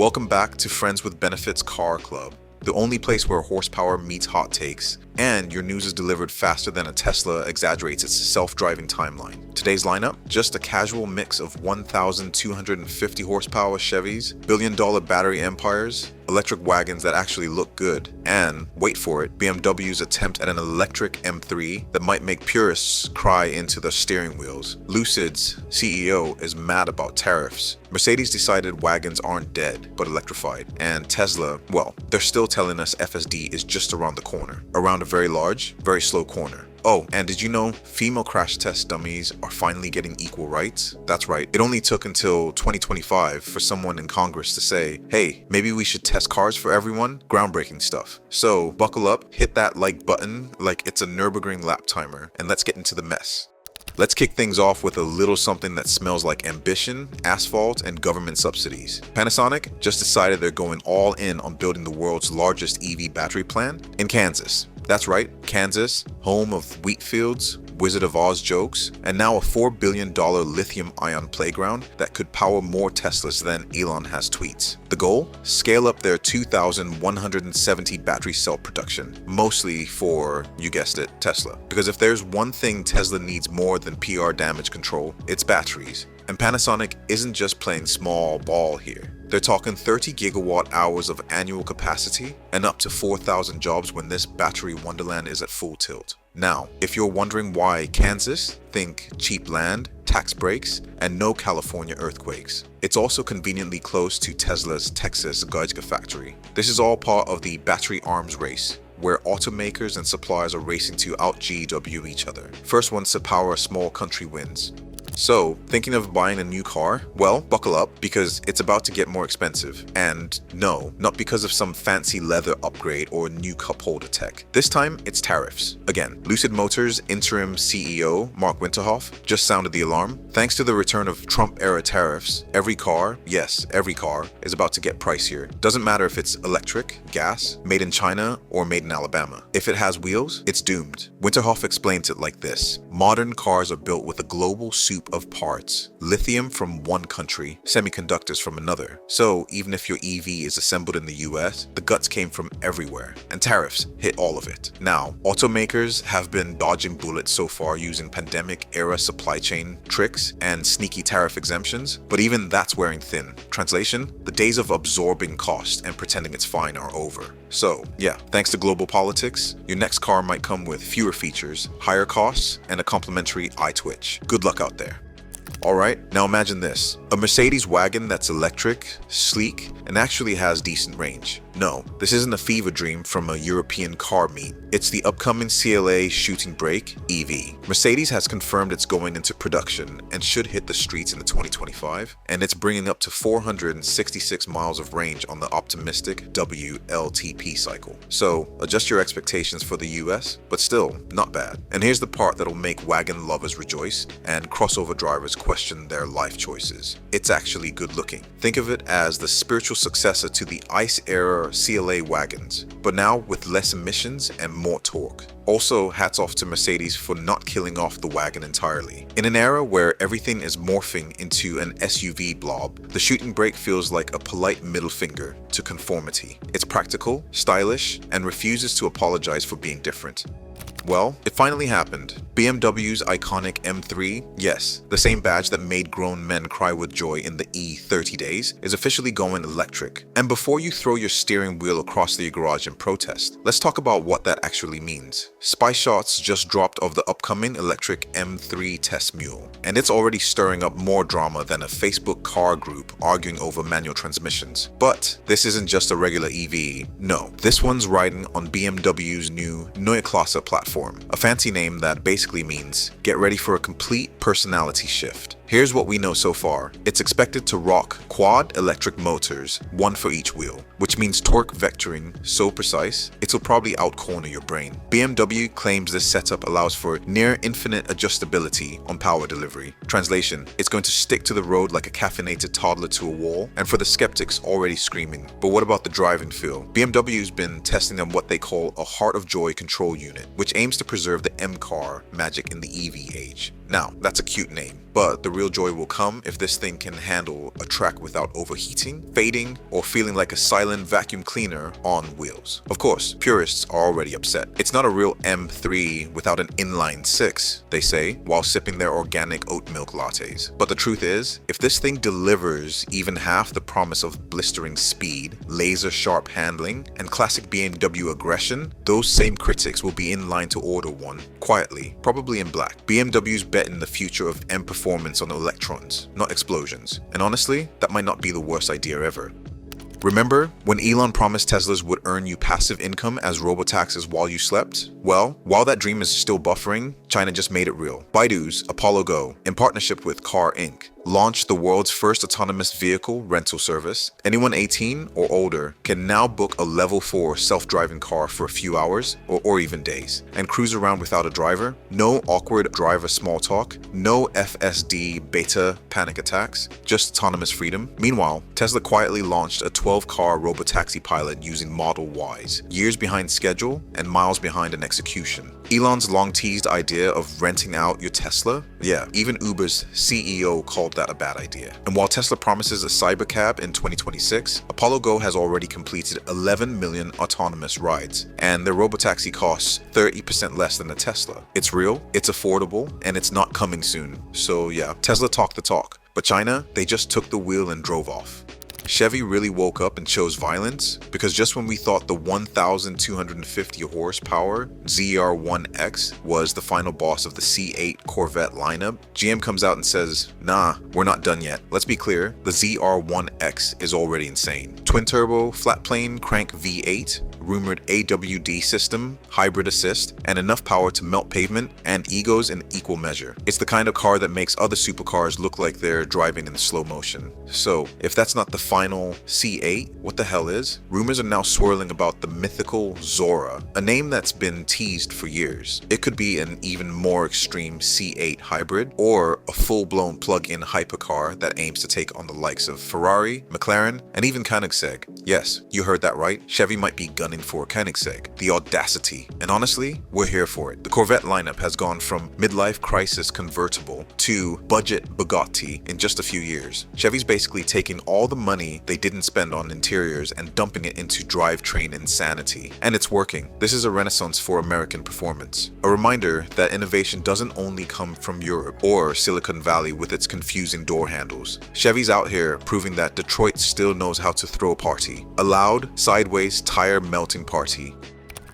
Welcome back to Friends with Benefits Car Club, the only place where horsepower meets hot takes, and your news is delivered faster than a Tesla exaggerates its self-driving timeline. Today's lineup, just a casual mix of 1,250 horsepower Chevys, billion-dollar battery empires, electric wagons that actually look good, and, wait for it, BMW's attempt at an electric M3 that might make purists cry into their steering wheels. Lucid's CEO is mad about tariffs. Mercedes decided wagons aren't dead, but electrified. And Tesla, well, they're still telling us FSD is just around the corner. Around a very large, very slow corner. Oh, and did you know female crash test dummies are finally getting equal rights? That's right, it only took until 2025 for someone in Congress to say, hey, maybe we should test cars for everyone? Groundbreaking stuff. So buckle up, hit that like button like it's a Nürburgring lap timer, and let's get into the mess. Let's kick things off with a little something that smells like ambition, asphalt, and government subsidies. Panasonic just decided they're going all in on building the world's largest EV battery plant in Kansas. That's right, Kansas, home of wheat fields, Wizard of Oz jokes, and now a $4 billion lithium-ion playground that could power more Teslas than Elon has tweets. The goal? Scale up their 2,170 battery cell production, mostly for, you guessed it, Tesla. Because if there's one thing Tesla needs more than PR damage control, it's batteries. And Panasonic isn't just playing small ball here. They're talking 30 gigawatt hours of annual capacity and up to 4,000 jobs when this battery wonderland is at full tilt. Now, if you're wondering why Kansas, think cheap land, tax breaks, and no California earthquakes. It's also conveniently close to Tesla's Texas Gigafactory. This is all part of the battery arms race, where automakers and suppliers are racing to out-GW each other. First ones to power a small country wins. So, thinking of buying a new car? Well, buckle up, because it's about to get more expensive. And no, not because of some fancy leather upgrade or new cup holder tech. This time, it's tariffs. Again, Lucid Motors interim CEO, Mark Winterhoff, just sounded the alarm. Thanks to the return of Trump-era tariffs, every car, yes, every car, is about to get pricier. Doesn't matter if it's electric, gas, made in China, or made in Alabama. If it has wheels, it's doomed. Winterhoff explains it like this. Modern cars are built with a global soup of parts. Lithium from one country, semiconductors from another. So even if your EV is assembled in the US, the guts came from everywhere, and tariffs hit all of it. Now, automakers have been dodging bullets so far using pandemic-era supply chain tricks and sneaky tariff exemptions, but even that's wearing thin. Translation? The days of absorbing cost and pretending it's fine are over. So, yeah, thanks to global politics, your next car might come with fewer features, higher costs, and a complimentary eye twitch. Good luck out there. Alright, now imagine this. A Mercedes wagon that's electric, sleek, and actually has decent range. No, this isn't a fever dream from a European car meet. It's the upcoming CLA Shooting Brake EV. Mercedes has confirmed it's going into production and should hit the streets in the 2025, and it's bringing up to 466 miles of range on the optimistic WLTP cycle. So, adjust your expectations for the US, but still, not bad. And here's the part that'll make wagon lovers rejoice and crossover drivers question their life choices. It's actually good looking. Think of it as the spiritual successor to the ICE-era CLA wagons, but now with less emissions and more torque. Also, hats off to Mercedes for not killing off the wagon entirely. In an era where everything is morphing into an SUV blob, the Shooting Brake feels like a polite middle finger to conformity. It's practical, stylish, and refuses to apologize for being different. Well, it finally happened. BMW's iconic M3, yes, the same badge that made grown men cry with joy in the E30 days, is officially going electric. And before you throw your steering wheel across the garage in protest, let's talk about what that actually means. Spy shots just dropped of the upcoming electric M3 test mule, and it's already stirring up more drama than a Facebook car group arguing over manual transmissions. But this isn't just a regular EV, no. This one's riding on BMW's new Neue Klasse platform, a fancy name that basically means get ready for a complete personality shift. Here's what we know so far. It's expected to rock quad electric motors, one for each wheel, which means torque vectoring so precise, it'll probably outcorner your brain. BMW claims this setup allows for near infinite adjustability on power delivery. Translation, it's going to stick to the road like a caffeinated toddler to a wall, and for the skeptics already screaming, but what about the driving feel? BMW's been testing on what they call a heart of joy control unit, which aims to preserve the M-car magic in the EV age. Now, that's a cute name, but the real joy will come if this thing can handle a track without overheating, fading, or feeling like a silent vacuum cleaner on wheels. Of course, purists are already upset. It's not a real M3 without an inline 6, they say, while sipping their organic oat milk lattes. But the truth is, if this thing delivers even half the promise of blistering speed, laser-sharp handling, and classic BMW aggression, those same critics will be in line to order one, quietly, probably in black. BMW's betting the future of M performance on electrons, not explosions. And honestly, that might not be the worst idea ever. Remember when Elon promised Teslas would earn you passive income as robotaxis while you slept? Well, while that dream is still buffering, China just made it real. Baidu's Apollo Go, in partnership with Car Inc., launched the world's first autonomous vehicle rental service. Anyone 18 or older can now book a level 4 self-driving car for a few hours or even days and cruise around without a driver. No awkward driver small talk, no FSD beta panic attacks, just autonomous freedom. Meanwhile, Tesla quietly launched a 12-car robotaxi pilot using Model Ys, years behind schedule and miles behind in execution. Elon's long-teased idea of renting out your Tesla? Yeah, even Uber's CEO called that a bad idea. And while Tesla promises a cybercab in 2026, Apollo Go has already completed 11 million autonomous rides, and their robotaxi costs 30% less than a Tesla. It's real, it's affordable, and it's not coming soon. So yeah, Tesla talked the talk, but China, they just took the wheel and drove off. Chevy really woke up and chose violence, because just when we thought the 1,250 horsepower ZR1X was the final boss of the C8 Corvette lineup, GM comes out and says, nah, we're not done yet. Let's be clear, the ZR1X is already insane. Twin turbo, flat plane, crank V8, rumored AWD system, hybrid assist, and enough power to melt pavement and egos in equal measure. It's the kind of car that makes other supercars look like they're driving in slow motion. So, if that's not the final C8, what the hell is? Rumors are now swirling about the mythical Zora, a name that's been teased for years. It could be an even more extreme C8 hybrid, or a full-blown plug-in hypercar that aims to take on the likes of Ferrari, McLaren, and even Koenigsegg. Yes, you heard that right. Chevy might be gunning for Koenigsegg. The audacity. And honestly, we're here for it. The Corvette lineup has gone from midlife crisis convertible to budget Bugatti in just a few years. Chevy's basically taking all the money they didn't spend on interiors and dumping it into drivetrain insanity. And it's working. This is a renaissance for American performance. A reminder that innovation doesn't only come from Europe or Silicon Valley with its confusing door handles. Chevy's out here proving that Detroit still knows how to throw a party. A loud, sideways, tire melting party.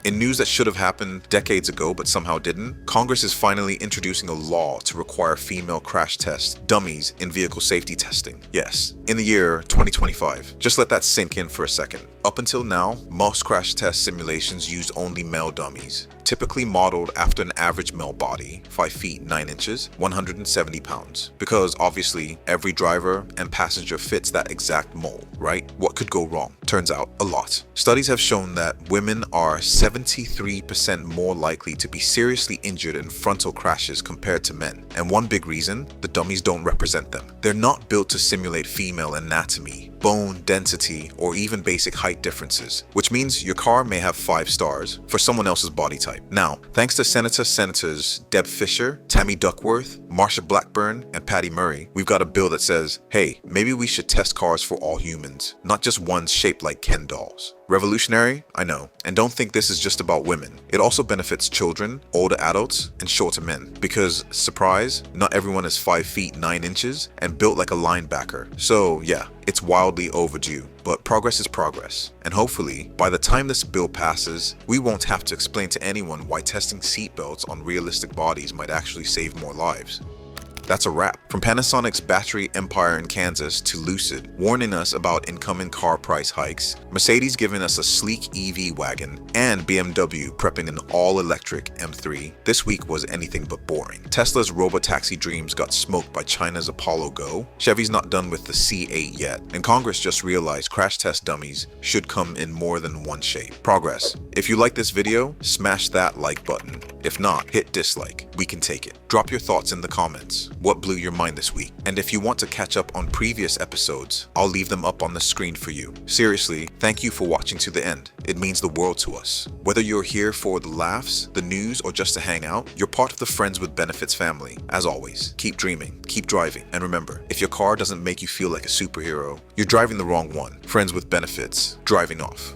In news that should have happened decades ago but somehow didn't, Congress is finally introducing a law to require female crash test dummies in vehicle safety testing. Yes, in the year 2025. Just let that sink in for a second. Up until now, most crash test simulations used only male dummies, typically modeled after an average male body, 5 feet 9 inches, 170 pounds. Because obviously, every driver and passenger fits that exact mold, right? What could go wrong? Turns out, a lot. Studies have shown that women are 73% more likely to be seriously injured in frontal crashes compared to men. And one big reason, the dummies don't represent them. They're not built to simulate female anatomy, bone density, or even basic height differences, which means your car may have 5 stars for someone else's body type. Now, thanks to Senators Deb Fischer, Tammy Duckworth, Marsha Blackburn, and Patty Murray, we've got a bill that says, hey, maybe we should test cars for all humans, not just ones shaped like Ken dolls. Revolutionary? I know. And don't think this is just about women. It also benefits children, older adults, and shorter men. Because, surprise, not everyone is 5 feet 9 inches and built like a linebacker. So yeah, it's wildly overdue. But progress is progress. And hopefully, by the time this bill passes, we won't have to explain to anyone why testing seatbelts on realistic bodies might actually save more lives. That's a wrap. From Panasonic's battery empire in Kansas to Lucid, warning us about incoming car price hikes, Mercedes giving us a sleek EV wagon, and BMW prepping an all-electric M3, this week was anything but boring. Tesla's robotaxi dreams got smoked by China's Apollo Go, Chevy's not done with the C8 yet, and Congress just realized crash test dummies should come in more than one shape. Progress. If you like this video, smash that like button. If not, hit dislike. We can take it. Drop your thoughts in the comments. What blew your mind this week? And if you want to catch up on previous episodes, I'll leave them up on the screen for you. Seriously, thank you for watching to the end. It means the world to us. Whether you're here for the laughs, the news, or just to hang out, you're part of the Friends with Benefits family. As always, keep dreaming, keep driving, and remember, if your car doesn't make you feel like a superhero, you're driving the wrong one. Friends with Benefits, driving off.